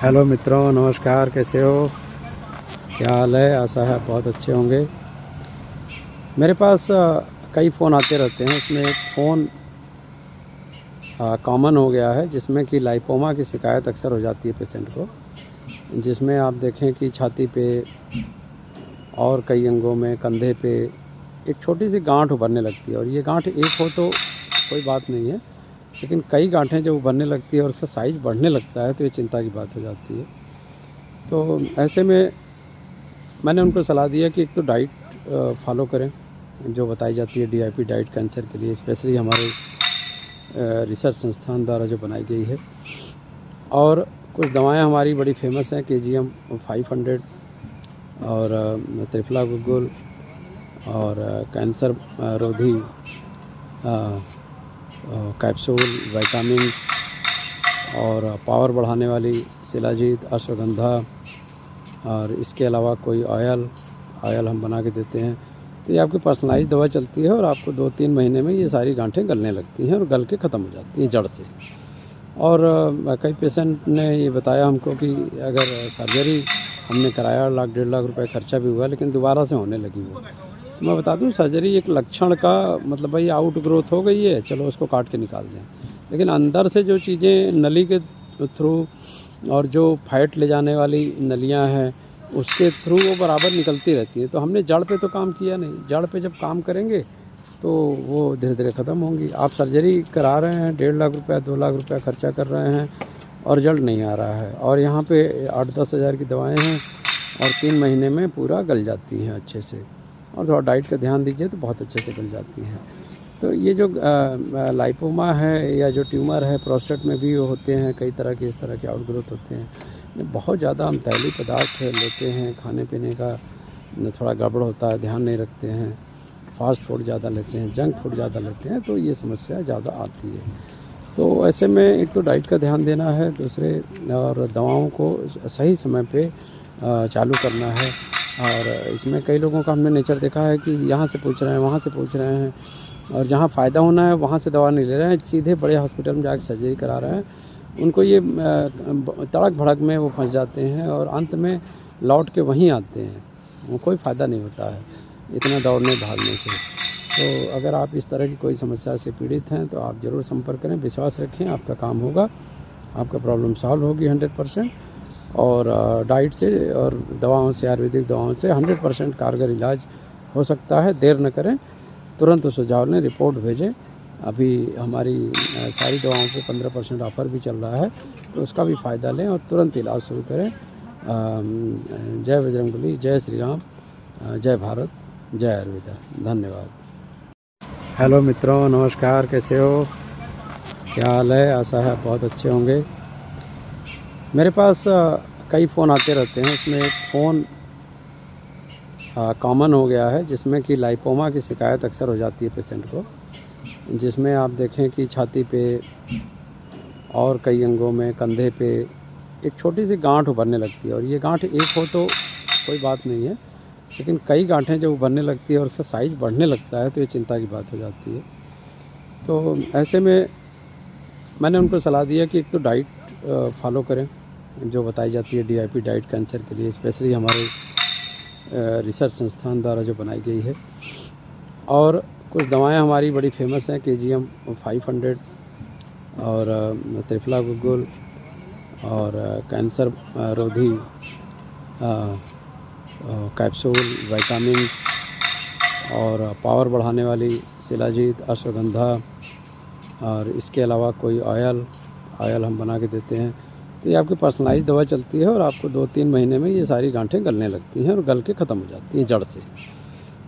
Hello मित्रों, नमस्कार। कैसे हो? क्या हाल है? आशा है बहुत अच्छे होंगे। मेरे पास कई फ़ोन आते रहते हैं। इसमें एक फ़ोन कॉमन हो गया है जिसमें कि लाइपोमा की शिकायत अक्सर हो जाती है पेशेंट को, जिसमें आप देखें कि छाती पे और कई अंगों में, कंधे पे एक छोटी सी गांठ उभरने लगती है। और ये गांठ एक हो तो कोई बात नहीं है, लेकिन कई गांठें जब उभरने लगती है और उसका साइज़ बढ़ने लगता है तो ये चिंता की बात हो जाती है। तो ऐसे में मैंने उनको सलाह दी है कि एक तो डाइट फॉलो करें जो बताई जाती है, DIP डाइट कैंसर के लिए स्पेशली हमारे रिसर्च संस्थान द्वारा जो बनाई गई है। और कुछ दवाएं हमारी बड़ी फेमस हैं, KGM 500 और त्रिफला गुगुल और कैंसर रोधी कैप्सूल, विटामिन्स और पावर बढ़ाने वाली शिलाजीत, अश्वगंधा, और इसके अलावा कोई ऑयल हम बना के देते हैं। तो ये आपकी पर्सनलाइज दवा चलती है और आपको 2-3 महीने में ये सारी गांठें गलने लगती हैं और गल के ख़त्म हो जाती हैं जड़ से। और कई पेशेंट ने ये बताया हमको कि अगर सर्जरी हमने कराया, लाख 1.5 लाख रुपए खर्चा भी हुआ, लेकिन दोबारा से होने लगी वो। तो मैं बता दूं, सर्जरी एक लक्षण का मतलब भाई आउट ग्रोथ हो गई है, चलो उसको काट के निकाल दें, लेकिन अंदर से जो चीज़ें नली के थ्रू और जो फैट ले जाने वाली नलियां हैं उसके थ्रू वो बराबर निकलती रहती हैं। तो हमने जड़ पे तो काम किया नहीं, जड़ पे जब काम करेंगे तो वो धीरे धीरे ख़त्म होंगी। आप सर्जरी करा रहे हैं, 1.5 लाख रुपया 2 लाख रुपया खर्चा कर रहे हैं और रिजल्ट नहीं आ रहा है, और यहाँ पे 8-10 हज़ार की दवाएं हैं और 3 महीने में पूरा गल जाती हैं अच्छे से। और थोड़ा डाइट का ध्यान दीजिए तो बहुत अच्छे से गल जाती हैं। तो ये जो लाइपोमा है या जो ट्यूमर है, प्रोस्टेट में भी होते हैं कई तरह के, इस तरह के आउटग्रोथ होते हैं। बहुत ज़्यादा हम तैलीय पदार्थ लेते हैं, खाने पीने का थोड़ा गड़बड़ होता है, ध्यान नहीं रखते हैं, फास्ट फूड ज़्यादा लेते हैं, जंक फूड ज़्यादा लेते हैं, तो ये समस्या ज़्यादा आती है। तो ऐसे में एक तो डाइट का ध्यान देना है, दूसरे और दवाओं को सही समय पे चालू करना है। और इसमें कई लोगों का हमने नेचर देखा है कि यहाँ से पूछ रहे हैं, वहाँ से पूछ रहे हैं, और जहाँ फ़ायदा होना है वहाँ से दवा नहीं ले रहे हैं, सीधे बड़े हॉस्पिटल में जाकर सर्जरी करा रहे हैं। उनको ये तड़क भड़क में वो फंस जाते हैं और अंत में लौट के वहीं आते हैं। वो कोई फ़ायदा नहीं होता है इतना दौड़ने भागने से। तो अगर आप इस तरह की कोई समस्या से पीड़ित हैं तो आप ज़रूर संपर्क करें, विश्वास रखें, आपका काम होगा, आपका प्रॉब्लम सॉल्व होगी 100%। और डाइट से और दवाओं से, आयुर्वेदिक दवाओं से 100% कारगर इलाज हो सकता है। देर न करें, तुरंत सुझाव लें, रिपोर्ट भेजें। अभी हमारी सारी दवाओं पे 15% ऑफ़र भी चल रहा है, तो उसका भी फ़ायदा लें और तुरंत इलाज शुरू करें। जय बजरंगबली, जय श्री राम, जय भारत, जय आयुर्वेदा। धन्यवाद। हेलो मित्रों, नमस्कार। कैसे हो? क्या हाल है? आशा है बहुत अच्छे होंगे। मेरे पास कई फ़ोन आते रहते हैं। इसमें एक फ़ोन कॉमन हो गया है जिसमें कि लाइपोमा की शिकायत अक्सर हो जाती है पेशेंट को, जिसमें आप देखें कि छाती पे और कई अंगों में, कंधे पे एक छोटी सी गांठ उभरने लगती है। और ये गांठ एक हो तो कोई बात नहीं है, लेकिन कई गांठें जब उभरने लगती है और उसका साइज़ बढ़ने लगता है तो ये चिंता की बात हो जाती है। तो ऐसे में मैंने उनको सलाह दी है कि एक तो डाइट फॉलो करें जो बताई जाती है, DIP डाइट कैंसर के लिए स्पेशली हमारे रिसर्च संस्थान द्वारा जो बनाई गई है। और कुछ दवाएं हमारी बड़ी फेमस हैं, KGM 500 और त्रिफला गुगुल और कैंसर रोधी कैप्सूल, विटामिन्स और पावर बढ़ाने वाली शिलाजीत, अश्वगंधा, और इसके अलावा कोई ऑयल हम बना के देते हैं। तो ये आपकी पर्सनलाइज दवा चलती है और आपको 2-3 महीने में ये सारी गांठें गलने लगती हैं और गल के ख़त्म हो जाती हैं जड़ से।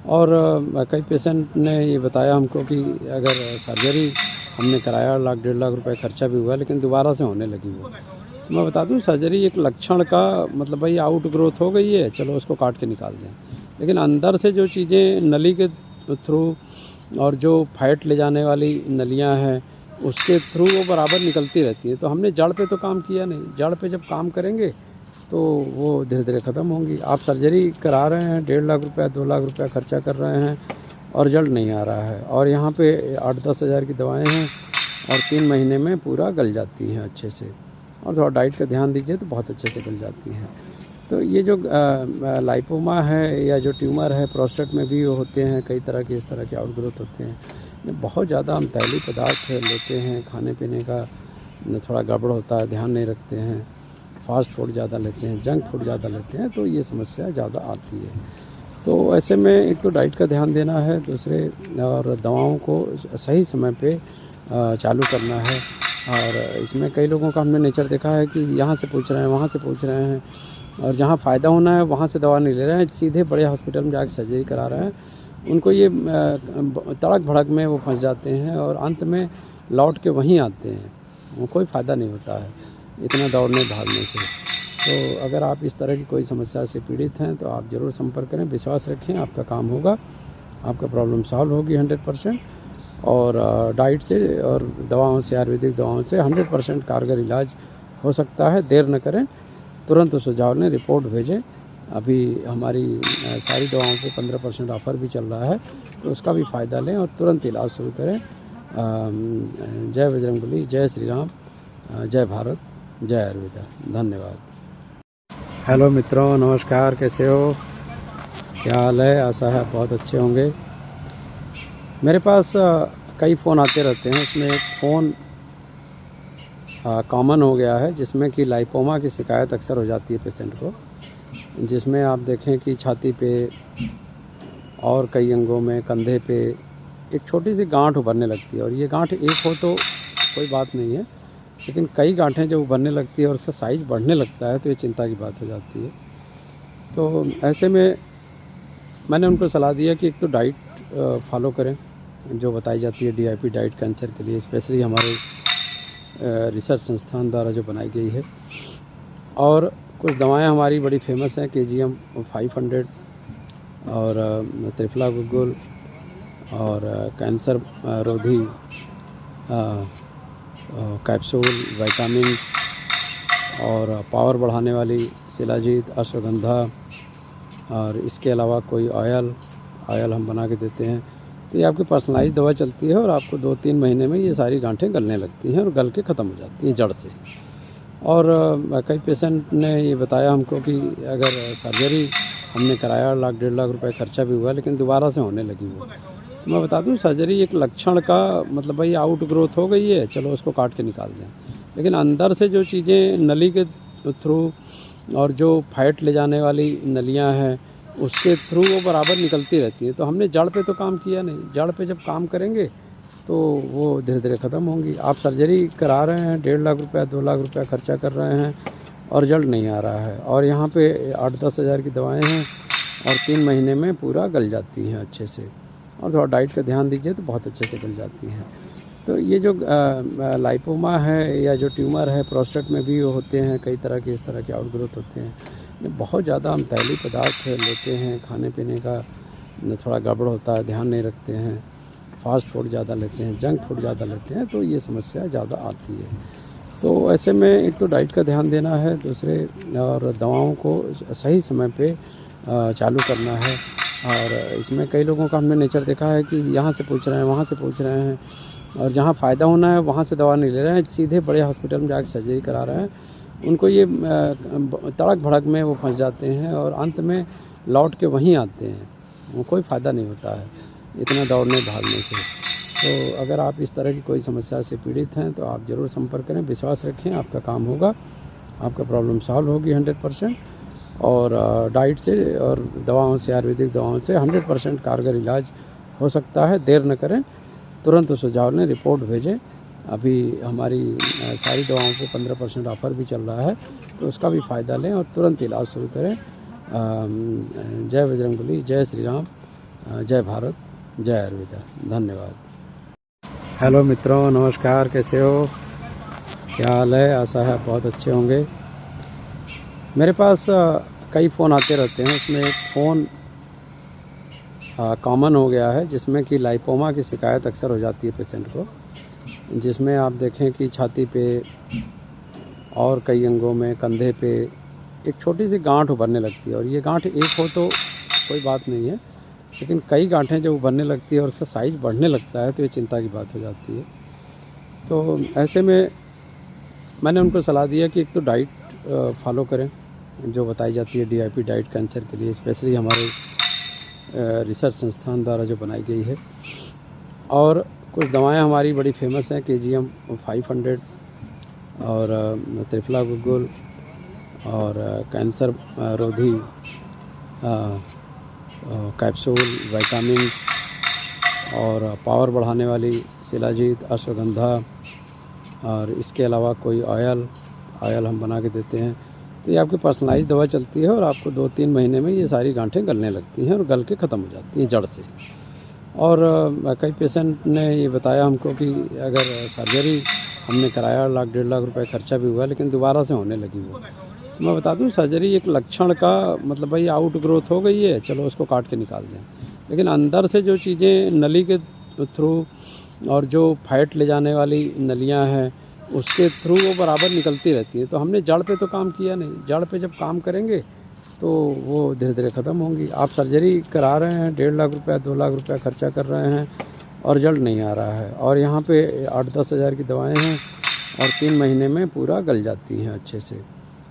और कई पेशेंट ने ये बताया हमको कि अगर सर्जरी हमने कराया, लाख 1.5 लाख रुपए खर्चा भी हुआ, लेकिन दोबारा से होने लगी वो। तो मैं बता दूं, सर्जरी एक लक्षण का मतलब भाई आउट ग्रोथ हो गई है, चलो उसको काट के निकाल दें, लेकिन अंदर से जो चीज़ें नली के थ्रू और जो फैट ले जाने वाली नलियां हैं उसके थ्रू वो बराबर निकलती रहती हैं। तो हमने जड़ पे तो काम किया नहीं, जड़ पे जब काम करेंगे तो वो धीरे धीरे ख़त्म होंगी। आप सर्जरी करा रहे हैं, 1.5 लाख रुपया 2 लाख रुपया खर्चा कर रहे हैं और रिजल्ट नहीं आ रहा है, और यहाँ पे 8-10 हज़ार की दवाएं हैं और 3 महीने में पूरा गल जाती हैं अच्छे से। और थोड़ा डाइट का ध्यान दीजिए तो बहुत अच्छे से गल जाती हैं। तो ये जो लाइपोमा है या जो ट्यूमर है प्रोस्टेट में भी होते हैं, कई तरह के इस तरह के आउटग्रोथ होते हैं। ये बहुत ज़्यादा हम तैलीय पदार्थ लेते हैं, खाने पीने का थोड़ा गड़बड़ होता है, ध्यान नहीं रखते हैं, फास्ट फूड ज़्यादा लेते हैं, जंक फूड ज़्यादा लेते हैं, तो ये समस्या ज़्यादा आती है। तो ऐसे में एक तो डाइट का ध्यान देना है, दूसरे और दवाओं को सही समय पे चालू करना है। और इसमें कई लोगों का हमने नेचर देखा है कि यहाँ से पूछ रहे हैं, वहाँ से पूछ रहे हैं, और जहाँ फ़ायदा होना है वहाँ से दवा नहीं ले रहे हैं, सीधे बड़े हॉस्पिटल में जाकर सर्जरी करा रहे हैं। उनको ये तड़क भड़क में वो फंस जाते हैं और अंत में लौट के वहीं आते हैं। वो कोई फ़ायदा नहीं होता है इतना दौड़ने भागने से। तो अगर आप इस तरह की कोई समस्या से पीड़ित हैं तो आप ज़रूर संपर्क करें, विश्वास रखें, आपका काम होगा, आपका प्रॉब्लम सॉल्व होगी 100%। और डाइट से और दवाओं से, आयुर्वेदिक दवाओं से 100% कारगर इलाज हो सकता है। देर न करें, तुरंत सुझाव लें, रिपोर्ट भेजें। अभी हमारी सारी दवाओं पे 15% ऑफ़र भी चल रहा है, तो उसका भी फ़ायदा लें और तुरंत इलाज शुरू करें। जय बजरंगबली, जय श्री राम, जय भारत, जय आयुर्वेदा। धन्यवाद। हेलो मित्रों, नमस्कार, कैसे हो, क्या हाल है? आशा है बहुत अच्छे होंगे। मेरे पास कई फ़ोन आते रहते हैं, उसमें एक फ़ोन कॉमन हो गया है जिसमें कि लाइपोमा की शिकायत अक्सर हो जाती है पेशेंट को, जिसमें आप देखें कि छाती पे और कई अंगों में, कंधे पे एक छोटी सी गांठ उभरने लगती है। और ये गांठ एक हो तो कोई बात नहीं है, लेकिन कई गांठें जब उभरने लगती है और उसका साइज़ बढ़ने लगता है तो ये चिंता की बात हो जाती है। तो ऐसे में मैंने उनको सलाह दिया कि एक तो डाइट फॉलो करें जो बताई जाती है, DIP डाइट कैंसर के लिए, स्पेशली हमारे रिसर्च संस्थान द्वारा जो बनाई गई है। और कुछ दवाएं हमारी बड़ी फेमस हैं, KGM 500 और त्रिफला गुग्गुल और कैंसर रोधी कैप्सूल, विटामिन्स और पावर बढ़ाने वाली शिलाजीत, अश्वगंधा, और इसके अलावा कोई ऑयल हम बना के देते हैं। तो ये आपकी पर्सनलाइज दवा चलती है और आपको 2-3 महीने में ये सारी गांठें गलने लगती हैं और गल के ख़त्म हो जाती हैं जड़ से। और कई पेशेंट ने ये बताया हमको कि अगर सर्जरी हमने कराया, 1,00,000-1.5 लाख रुपए खर्चा भी हुआ, लेकिन दोबारा से होने लगी वो। तो मैं बता दूं, सर्जरी एक लक्षण का मतलब भाई आउट ग्रोथ हो गई है, चलो उसको काट के निकाल दें, लेकिन अंदर से जो चीज़ें नली के थ्रू और जो फैट ले जाने वाली नलियाँ हैं उसके थ्रू वो बराबर निकलती रहती है। तो हमने जड़ पे तो काम किया नहीं, जड़ पे जब काम करेंगे तो वो धीरे धीरे ख़त्म होंगी। आप सर्जरी करा रहे हैं, 1.5 लाख रुपया, 2 लाख रुपया खर्चा कर रहे हैं और रिजल्ट नहीं आ रहा है, और यहाँ पे 8-10 हज़ार की दवाएं हैं और 3 महीने में पूरा गल जाती हैं अच्छे से। और थोड़ा डाइट का ध्यान दीजिए तो बहुत अच्छे से गल जाती हैं। तो ये जो लाइपोमा है या जो ट्यूमर है प्रोस्टेट में भी होते हैं, कई तरह के इस तरह के आउटग्रोथ होते हैं। ये बहुत ज़्यादा हम तैलीय पदार्थ लेते हैं, खाने पीने का थोड़ा गड़बड़ होता है, ध्यान नहीं रखते हैं, फास्ट फूड ज़्यादा लेते हैं, जंक फूड ज़्यादा लेते हैं, तो ये समस्या ज़्यादा आती है। तो ऐसे में एक तो डाइट का ध्यान देना है, दूसरे और दवाओं को सही समय पे चालू करना है। और इसमें कई लोगों का हमने नेचर देखा है कि यहाँ से पूछ रहे हैं, वहाँ से पूछ रहे हैं, और जहाँ फ़ायदा होना है वहाँ से दवा नहीं ले रहे हैं, सीधे बड़े हॉस्पिटल में जाकर सर्जरी करा रहे हैं। उनको ये तड़क भड़क में वो फंस जाते हैं और अंत में लौट के वहीं आते हैं। वो कोई फ़ायदा नहीं होता है इतना दौड़ने भागने से। तो अगर आप इस तरह की कोई समस्या से पीड़ित हैं तो आप ज़रूर संपर्क करें, विश्वास रखें, आपका काम होगा, आपका प्रॉब्लम सॉल्व होगी 100%। और डाइट से और दवाओं से, आयुर्वेदिक दवाओं से 100% कारगर इलाज हो सकता है। देर न करें, तुरंत सुझाव लें, रिपोर्ट भेजें। अभी हमारी सारी दवाओं पे 15% ऑफ़र भी चल रहा है, तो उसका भी फ़ायदा लें और तुरंत इलाज शुरू करें। जय बजरंगबली, जय श्री राम, जय भारत, जय आयुर्वेदा। धन्यवाद। हेलो मित्रों, नमस्कार, कैसे हो, क्या हाल है? आशा है बहुत अच्छे होंगे। मेरे पास कई फ़ोन आते रहते हैं, उसमें एक फ़ोन कॉमन हो गया है जिसमें कि लाइपोमा की शिकायत अक्सर हो जाती है पेशेंट को, जिसमें आप देखें कि छाती पे और कई अंगों में, कंधे पे एक छोटी सी गांठ उभरने लगती है। और ये गांठ एक हो तो कोई बात नहीं है, लेकिन कई गांठें जब उभरने लगती है और उसका साइज़ बढ़ने लगता है तो ये चिंता की बात हो जाती है। तो ऐसे में मैंने उनको सलाह दिया कि एक तो डाइट फॉलो करें जो बताई जाती है DIP डाइट कैंसर के लिए, स्पेशली हमारे रिसर्च संस्थान द्वारा जो बनाई गई है। और कुछ दवाएं हमारी बड़ी फेमस हैं, KGM 500 और त्रिफला गुगुल और कैंसर रोधी कैप्सूल, विटामिन्स और पावर बढ़ाने वाली शिलाजीत, अश्वगंधा, और इसके अलावा कोई ऑयल हम बना के देते हैं। तो ये आपकी पर्सनलाइज दवा चलती है और आपको 2-3 महीने में ये सारी गांठें गलने लगती हैं और गल के ख़त्म हो जाती हैं जड़ से। और कई पेशेंट ने ये बताया हमको कि अगर सर्जरी हमने कराया, 1-1.5 लाख रुपए खर्चा भी हुआ, लेकिन दोबारा से होने लगी वो। तो मैं बता दूं, सर्जरी एक लक्षण का मतलब भाई आउट ग्रोथ हो गई है, चलो उसको काट के निकाल दें, लेकिन अंदर से जो चीज़ें नली के थ्रू और जो फैट ले जाने वाली नलियां हैं उसके थ्रू वो बराबर निकलती रहती है। तो हमने जड़ पे तो काम किया नहीं, जड़ पे जब काम करेंगे तो वो धीरे धीरे ख़त्म होंगी। आप सर्जरी करा रहे हैं, 1.5 लाख रुपया 2 लाख रुपया खर्चा कर रहे हैं और रिजल्ट नहीं आ रहा है, और यहाँ पे 8-10 हज़ार की दवाएं हैं और 3 महीने में पूरा गल जाती हैं अच्छे से।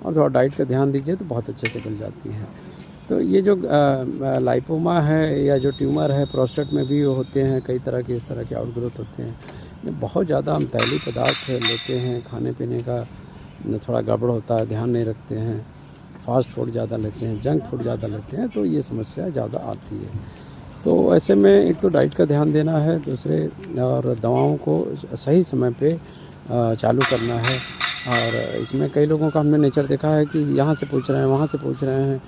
और थोड़ा डाइट का ध्यान दीजिए तो बहुत अच्छे से गल जाती हैं। तो ये जो लाइपोमा है या जो ट्यूमर है प्रोस्टेट में भी होते हैं, कई तरह के इस तरह के आउटग्रोथ होते हैं। बहुत ज़्यादा हम तैलीय पदार्थ लेते हैं, खाने पीने का थोड़ा गड़बड़ होता है, ध्यान नहीं रखते हैं, फास्ट फूड ज़्यादा लेते हैं, जंक फूड ज़्यादा लेते हैं, तो ये समस्या ज़्यादा आती है। तो ऐसे में एक तो डाइट का ध्यान देना है, दूसरे और दवाओं को सही समय पे चालू करना है। और इसमें कई लोगों का हमने नेचर देखा है कि यहाँ से पूछ रहे हैं, वहाँ से पूछ रहे हैं,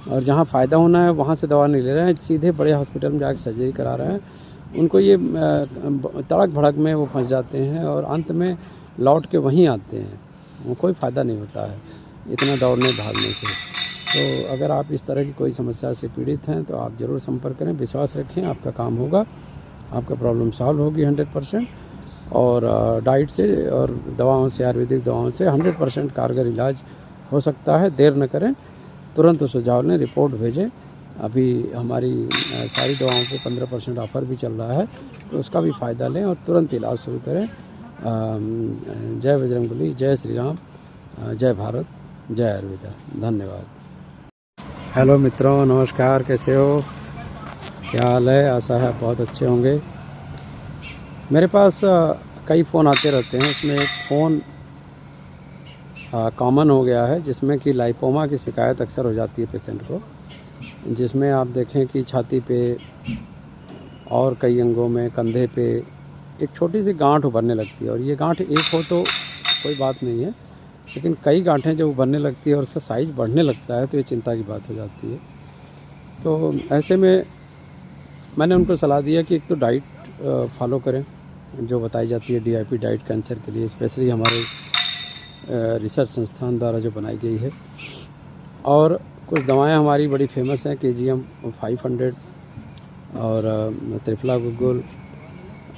और जहाँ फ़ायदा होना है वहाँ से दवा नहीं ले रहे हैं, सीधे बड़े हॉस्पिटल में जाकर सर्जरी करा रहे हैं। उनको ये तड़क भड़क में वो फंस जाते हैं और अंत में लौट के वहीं आते हैं, वो कोई फ़ायदा नहीं होता है इतना दौड़ने भागने से। तो अगर आप इस तरह की कोई समस्या से पीड़ित हैं तो आप ज़रूर संपर्क करें, विश्वास रखें, आपका काम होगा, आपका प्रॉब्लम सॉल्व होगी 100%। और डाइट से और दवाओं से, आयुर्वेदिक दवाओं से 100% कारगर इलाज हो सकता है। देर न करें, तुरंत सुझाव लें, रिपोर्ट भेजें। अभी हमारी सारी दवाओं पे 15% ऑफ़र भी चल रहा है, तो उसका भी फ़ायदा लें और तुरंत इलाज शुरू करें। जय बजरंगबली, जय श्री राम, जय भारत, जय आयुर्वेदा। धन्यवाद। हेलो मित्रों, नमस्कार, कैसे हो, क्या हाल है? आशा है बहुत अच्छे होंगे। मेरे पास कई फ़ोन आते रहते हैं, उसमें एक फ़ोन कॉमन हो गया है जिसमें कि लाइपोमा की शिकायत अक्सर हो जाती है पेशेंट को, जिसमें आप देखें कि छाती पे और कई अंगों में, कंधे पे एक छोटी सी गांठ उभरने लगती है। और ये गांठ एक हो तो कोई बात नहीं है, लेकिन कई गांठें जब उभरने लगती है और उसका साइज़ बढ़ने लगता है तो ये चिंता की बात हो जाती है। तो ऐसे में मैंने उनको सलाह दिया कि एक तो डाइट फॉलो करें जो बताई जाती है DIP डाइट कैंसर के लिए, स्पेशली हमारे रिसर्च संस्थान द्वारा जो बनाई गई है। और कुछ दवाएं हमारी बड़ी फेमस हैं, KGM 500 और त्रिफला गुगुल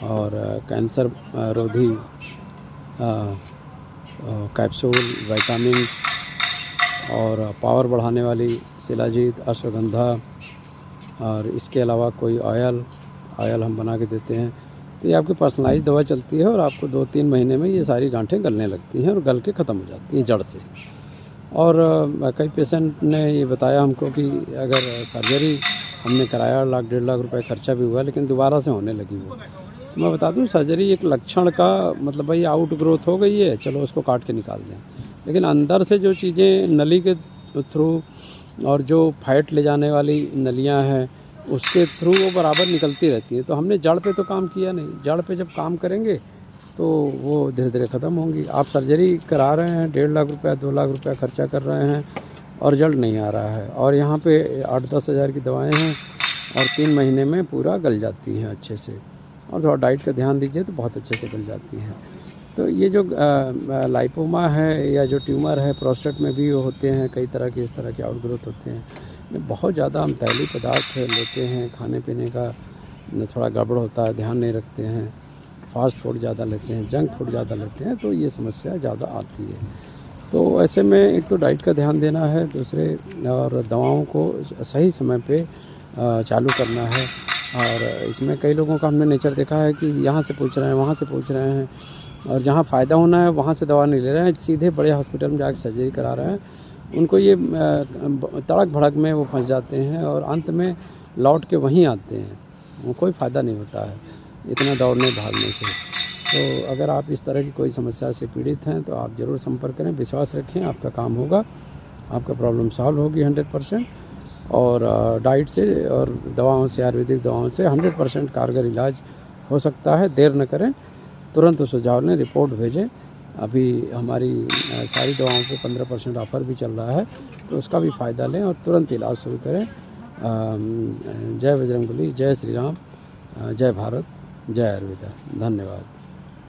और कैंसर रोधी कैप्सूल, विटामिन्स और पावर बढ़ाने वाली शिलाजीत, अश्वगंधा, और इसके अलावा कोई ऑयल हम बना के देते हैं। तो ये आपकी पर्सनलाइज दवा चलती है और आपको 2-3 महीने में ये सारी गांठें गलने लगती हैं और गल के ख़त्म हो जाती हैं जड़ से। और कई पेशेंट ने ये बताया हमको कि अगर सर्जरी हमने कराया, 1-1.5 लाख रुपए खर्चा भी हुआ, लेकिन दोबारा से होने लगी वो। तो मैं बता दूं, सर्जरी एक लक्षण का मतलब भाई आउट ग्रोथ हो गई है, चलो उसको काट के निकाल दें, लेकिन अंदर से जो चीज़ें नली के थ्रू और जो फैट ले जाने वाली नलियां हैं उसके थ्रू वो बराबर निकलती रहती हैं। तो हमने जड़ पे तो काम किया नहीं, जड़ पे जब काम करेंगे तो वो धीरे धीरे ख़त्म होंगी। आप सर्जरी करा रहे हैं, 1.5 लाख रुपया 2 लाख रुपया खर्चा कर रहे हैं और रिजल्ट नहीं आ रहा है, और यहाँ पे 8-10 हज़ार की दवाएं हैं और 3 महीने में पूरा गल जाती हैं अच्छे से। और थोड़ा डाइट का ध्यान दीजिए तो बहुत अच्छे से गल जाती हैं। तो ये जो लाइपोमा है या जो ट्यूमर है प्रोस्टेट में भी होते हैं, कई तरह के इस तरह के आउटग्रोथ होते हैं। बहुत ज़्यादा हम तैलीय पदार्थ लेते हैं, खाने पीने का थोड़ा गड़बड़ होता है, ध्यान नहीं रखते हैं, फास्ट फूड ज़्यादा लेते हैं, जंक फूड ज़्यादा लेते हैं, तो ये समस्या ज़्यादा आती है। तो ऐसे में एक तो डाइट का ध्यान देना है, दूसरे और दवाओं को सही समय पे चालू करना है। और इसमें कई लोगों का हमने नेचर देखा है कि यहाँ से पूछ रहे हैं, वहाँ से पूछ रहे हैं, और जहाँ फ़ायदा होना है वहाँ से दवा नहीं ले रहे हैं, सीधे बड़े हॉस्पिटल में जाकर सर्जरी करा रहे हैं। उनको ये तड़क भड़क में वो फंस जाते हैं और अंत में लौट के वहीं आते हैं, वो कोई फ़ायदा नहीं होता है इतना दौड़ने भागने से। तो अगर आप इस तरह की कोई समस्या से पीड़ित हैं तो आप ज़रूर संपर्क करें, विश्वास रखें, आपका काम होगा, आपका प्रॉब्लम सॉल्व होगी 100%। और डाइट से और दवाओं से, आयुर्वेदिक दवाओं से 100% कारगर इलाज हो सकता है। देर न करें, तुरंत उस सुझाव लें, रिपोर्ट भेजें। अभी हमारी सारी दवाओं पे 15% ऑफ़र भी चल रहा है, तो उसका भी फ़ायदा लें और तुरंत इलाज शुरू करें। जय बजरंगबली, जय श्री राम, जय भारत, जय आयुर्वेदा। धन्यवाद।